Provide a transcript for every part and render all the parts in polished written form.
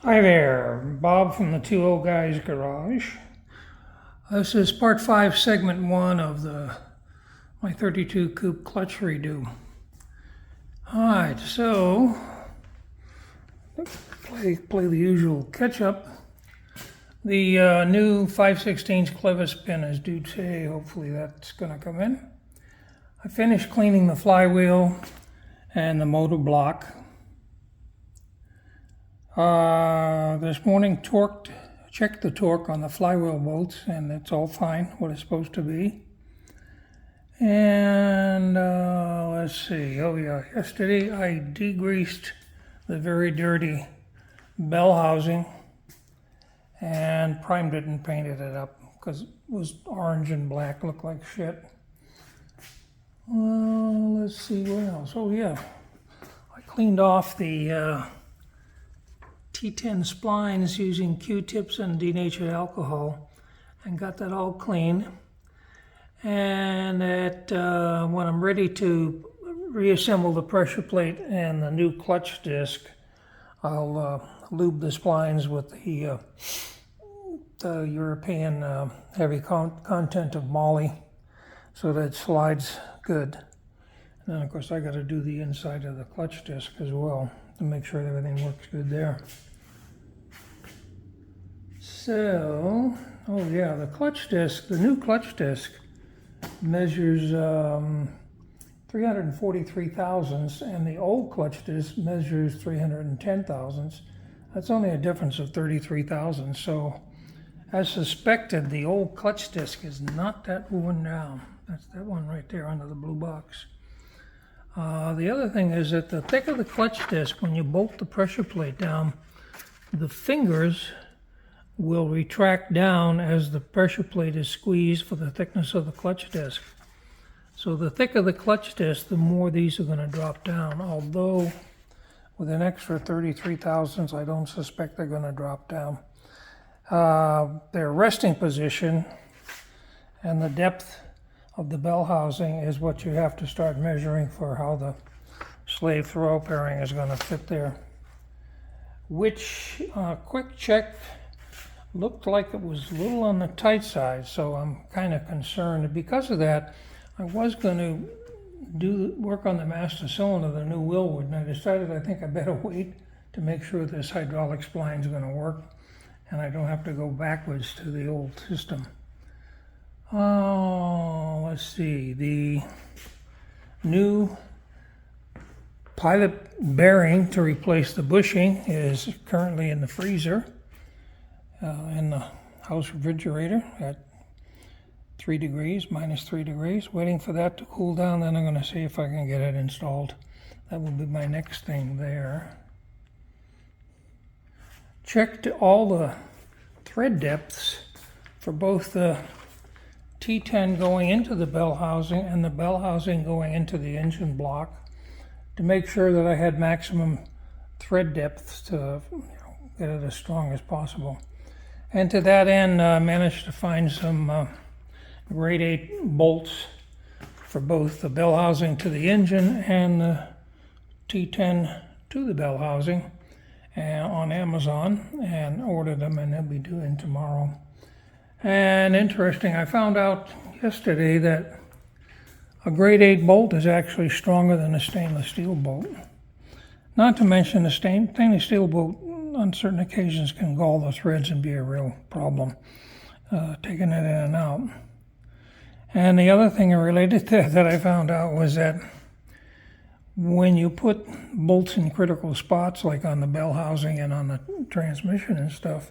Hi there, Bob from the Two Old Guys Garage. This is part 5, segment 1 of my 32 coupe clutch redo. Alright, so play the usual catch up. The new 5/16 clevis pin is due today. Hopefully that's going to come in. I finished cleaning the flywheel and the motor block. This morning checked the torque on the flywheel bolts, and it's all fine, what it's supposed to be. And let's see, oh yeah, yesterday I degreased the very dirty bell housing and primed it and painted it up because it was orange and black, looked like shit. Well, let's see what else. Oh yeah, I cleaned off the T10 splines using Q-tips and denatured alcohol and got that all clean. And when I'm ready to reassemble the pressure plate and the new clutch disc, I'll lube the splines with the European heavy content of moly so that it slides good. And then of course I got to do the inside of the clutch disc as well to make sure that everything works good there. So, oh yeah, the clutch disc, the new clutch disc measures 343 thousandths, and the old clutch disc measures 310 thousandths. That's only a difference of 33 thousandths. So, as suspected, the old clutch disc is not that worn down. That's that one right there under the blue box. The other thing is that the thick of the clutch disc, when you bolt the pressure plate down, the fingers will retract down as the pressure plate is squeezed for the thickness of the clutch disc. So the thicker the clutch disc, the more these are going to drop down. Although with an extra 33 thousandths, I don't suspect they're going to drop down. Their resting position and the depth of the bell housing is what you have to start measuring for how the slave throw pairing is going to fit there. Which, quick check, looked like it was a little on the tight side, so I'm kind of concerned. Because of that, I was going to work on the master cylinder, the new Willwood, and I decided I think I better wait to make sure this hydraulic spline is going to work and I don't have to go backwards to the old system. Oh, let's see, the new pilot bearing to replace the bushing is currently in the freezer, in the house refrigerator at 3 degrees, minus 3 degrees, waiting for that to cool down. Then I'm going to see if I can get it installed. That will be my next thing there. Checked all the thread depths for both the T10 going into the bell housing and the bell housing going into the engine block to make sure that I had maximum thread depths to get it as strong as possible. And to that end, I managed to find some grade 8 bolts for both the bell housing to the engine and the T10 to the bell housing on Amazon, and ordered them, and they'll be due in tomorrow. And interesting, I found out yesterday that a grade 8 bolt is actually stronger than a stainless steel bolt. Not to mention the stainless steel bolt on certain occasions can gall the threads and be a real problem, taking it in and out. And the other thing related to that I found out was that when you put bolts in critical spots, like on the bell housing and on the transmission and stuff,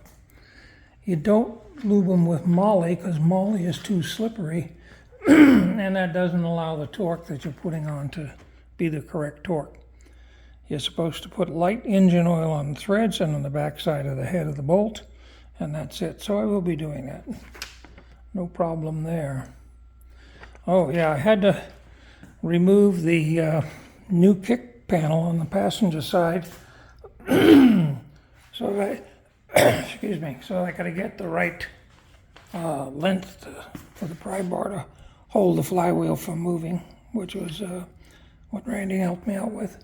you don't lube them with moly because moly is too slippery and that doesn't allow the torque that you're putting on to be the correct torque. You're supposed to put light engine oil on the threads and on the back side of the head of the bolt, and that's it. So I will be doing that. No problem there. Oh yeah, I had to remove the new kick panel on the passenger side so that excuse me, so I got to get the right length for the pry bar to hold the flywheel from moving, which was what Randy helped me out with.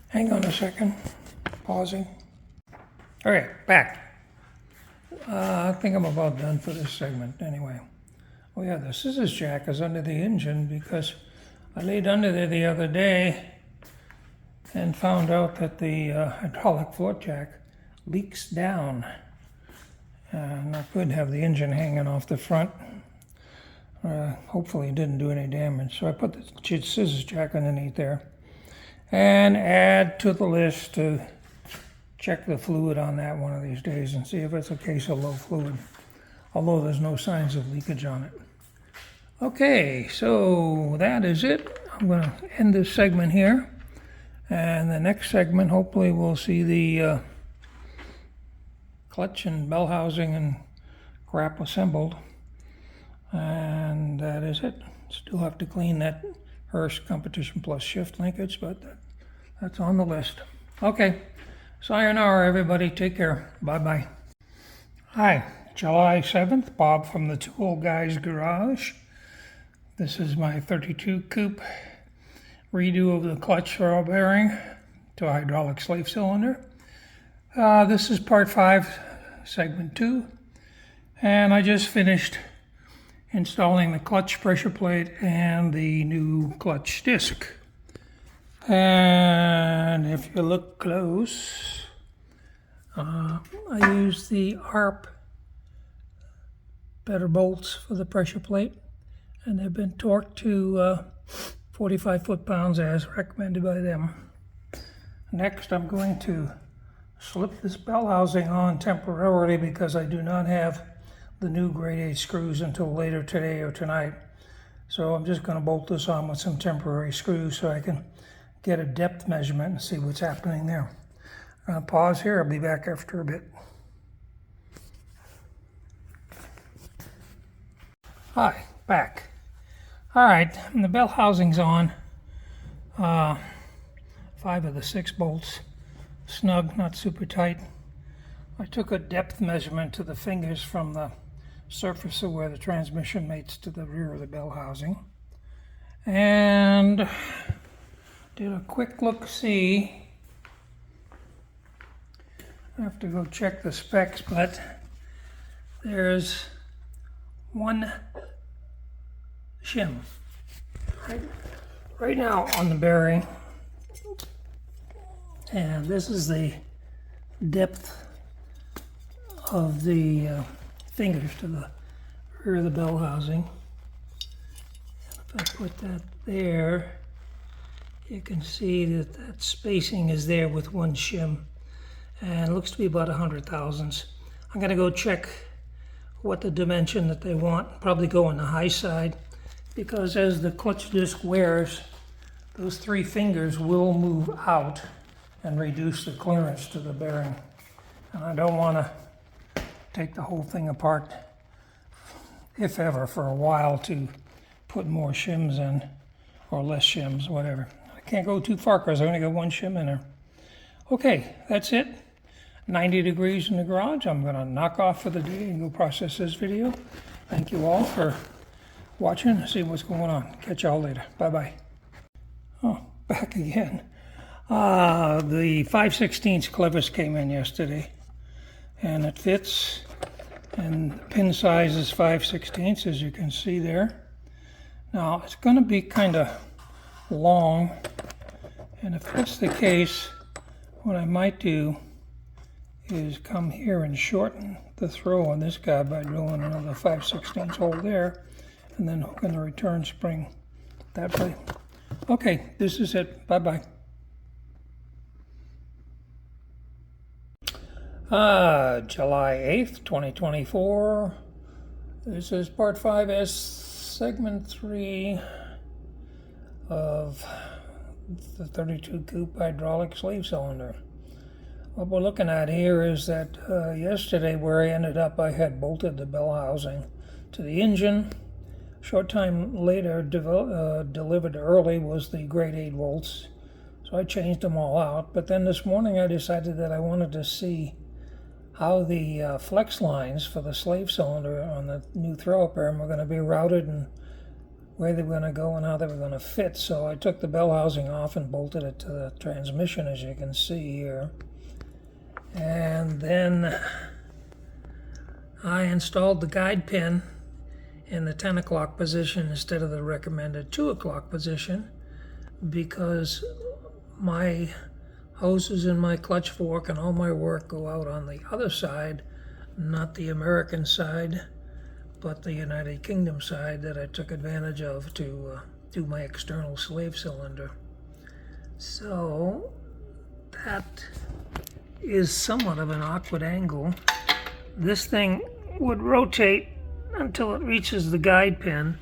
Hang on a second, pausing. Okay, back. I think I'm about done for this segment anyway. Oh yeah, the scissors jack is under the engine because I laid under there the other day and found out that the hydraulic float jack leaks down. Not good to have the engine hanging off the front. Hopefully it didn't do any damage. So I put the scissors jack underneath there. And add to the list to check the fluid on that one of these days and see if it's a case of low fluid. Although there's no signs of leakage on it. Okay, so that is it. I'm going to end this segment here. And the next segment, hopefully we'll see the clutch and bell housing and crap assembled. And that is it. Still have to clean that Hurst Competition Plus shift linkage, but that's on the list. Okay, sayonara everybody. Take care. Bye-bye. Hi, July 7th, Bob from the Tool Guy's Garage. This is my 32 coupe redo of the clutch throw bearing to a hydraulic slave cylinder. This is part 5, segment 2, and I just finished installing the clutch pressure plate and the new clutch disc. And if you look close, I used the ARP better bolts for the pressure plate, and they've been torqued to 45 foot-pounds as recommended by them. Next, I'm going to slip this bell housing on temporarily because I do not have the new grade 8 screws until later today or tonight. So I'm just going to bolt this on with some temporary screws so I can get a depth measurement and see what's happening there. I'll pause here. I'll be back after a bit. Hi, back. All right, the bell housing's on. 5 of the 6 bolts. Snug, not super tight. I took a depth measurement to the fingers from the surface of where the transmission mates to the rear of the bell housing. And did a quick look-see. I have to go check the specs, but there's one shim right now on the bearing, and this is the depth of the fingers to the rear of the bell housing. And if I put that there, you can see that that spacing is there with one shim, and it looks to be about 100 thousandths. I'm going to go check what the dimension that they want, probably go on the high side, because as the clutch disc wears, those 3 fingers will move out and reduce the clearance to the bearing. And I don't want to take the whole thing apart, if ever, for a while to put more shims in, or less shims, whatever. I can't go too far because I only got 1 shim in there. Okay, that's it. 90 degrees in the garage. I'm going to knock off for the day and go process this video. Thank you all for watching, see what's going on. Catch y'all later. Bye-bye. Oh, back again. The 5/16 clevis came in yesterday, and it fits, and the pin size is 5/16, as you can see there. Now, it's going to be kind of long, and if that's the case, what I might do is come here and shorten the throw on this guy by drilling another 5/16 hole there, and then hooking the return spring that way. Okay, this is it. Bye-bye. July 8th, 2024. This is part 5S, segment 3 of the 32 coupe hydraulic slave cylinder. What we're looking at here is that yesterday where I ended up, I had bolted the bell housing to the engine. Short time later, delivered early was the grade 8 volts, so I changed them all out. But then this morning I decided that I wanted to see how the flex lines for the slave cylinder on the new throw-up bearing were going to be routed and where they were going to go and how they were going to fit. So I took the bell housing off and bolted it to the transmission, as you can see here. And And then I installed the guide pin in the 10 o'clock position instead of the recommended 2 o'clock position, because my hoses and my clutch fork and all my work go out on the other side, not the American side, but the United Kingdom side that I took advantage of to do my external slave cylinder. So that is somewhat of an awkward angle. This thing would rotate until it reaches the guide pin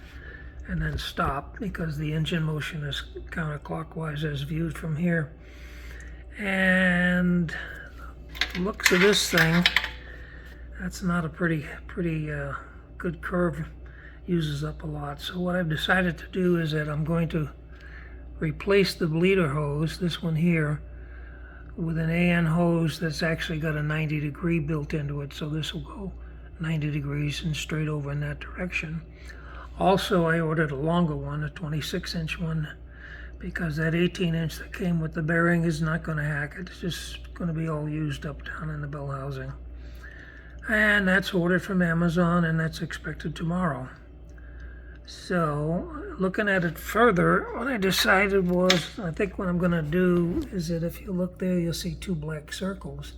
and then stop, because the engine motion is counterclockwise as viewed from here. And looks of this thing, that's not a pretty good curve, uses up a lot. So what I've decided to do is that I'm going to replace the bleeder hose, this one here, with an AN hose that's actually got a 90 degree built into it. So this will go 90 degrees and straight over in that direction. Also, I ordered a longer one, a 26-inch one, because that 18-inch that came with the bearing is not going to hack it. It's just going to be all used up down in the bell housing. And that's ordered from Amazon, and that's expected tomorrow. So, looking at it further, what I decided was, I think what I'm going to do is that if you look there, you'll see 2 black circles.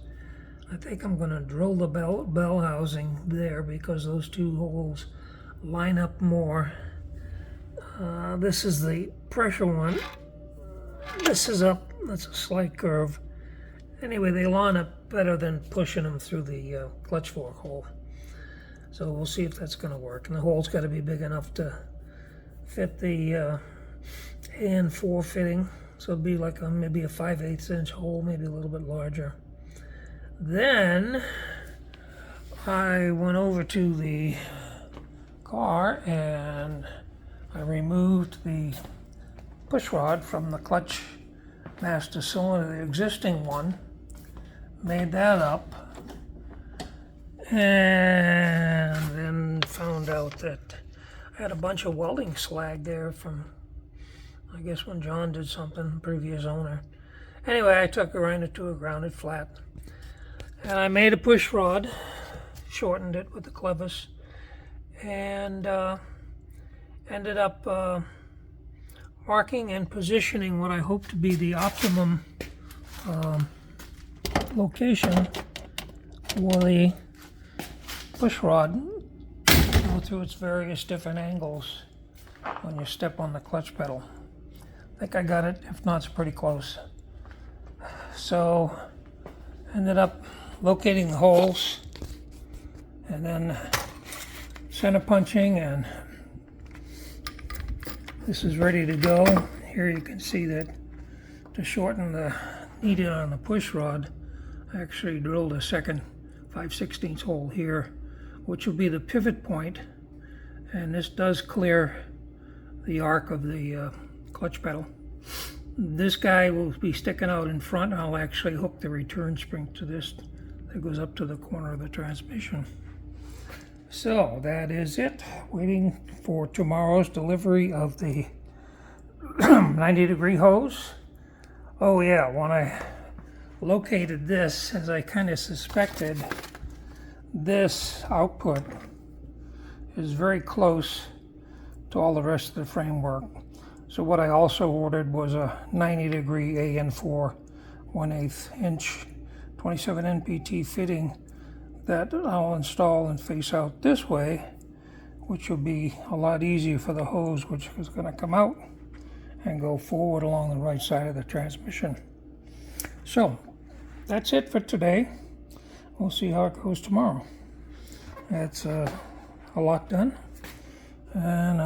I think I'm going to drill the bell housing there, because those 2 holes line up more. This is the pressure one. This is up. That's a slight curve. Anyway, they line up better than pushing them through the clutch fork hole. So we'll see if that's going to work. And the hole's got to be big enough to fit the AN4 fitting. So it'll be like maybe a 5/8 inch hole, maybe a little bit larger. Then I went over to the car and I removed the push rod from the clutch master cylinder, the existing one, made that up, and then found out that I had a bunch of welding slag there from, I guess, when John did something, previous owner. Anyway, I took a grinder to a grounded flat, and I made a push rod, shortened it with the clevis, and ended up marking and positioning what I hope to be the optimum location for the push rod to go through its various different angles when you step on the clutch pedal. I think I got it. If not, it's pretty close. So ended up locating the holes and then center punching, and this is ready to go. Here you can see that to shorten the needle on the push rod, I actually drilled a second 5/16 hole here, which will be the pivot point, and this does clear the arc of the clutch pedal. This guy will be sticking out in front. I'll actually hook the return spring to this that goes up to the corner of the transmission. So that is it. Waiting for tomorrow's delivery of the 90 degree hose. Oh yeah, when I located this, as I kind of suspected, this output is very close to all the rest of the framework. So what I also ordered was a 90 degree AN4 1/8 inch 27 NPT fitting that I'll install and face out this way, which will be a lot easier for the hose, which is going to come out and go forward along the right side of the transmission. So that's it for today. We'll see how it goes tomorrow. It's a lot done, and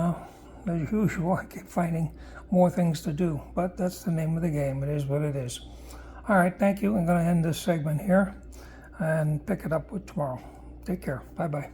as usual, I keep finding more things to do, but that's the name of the game. It is what it is. All right, thank you. I'm going to end this segment here and pick it up with tomorrow. Take care. Bye-bye.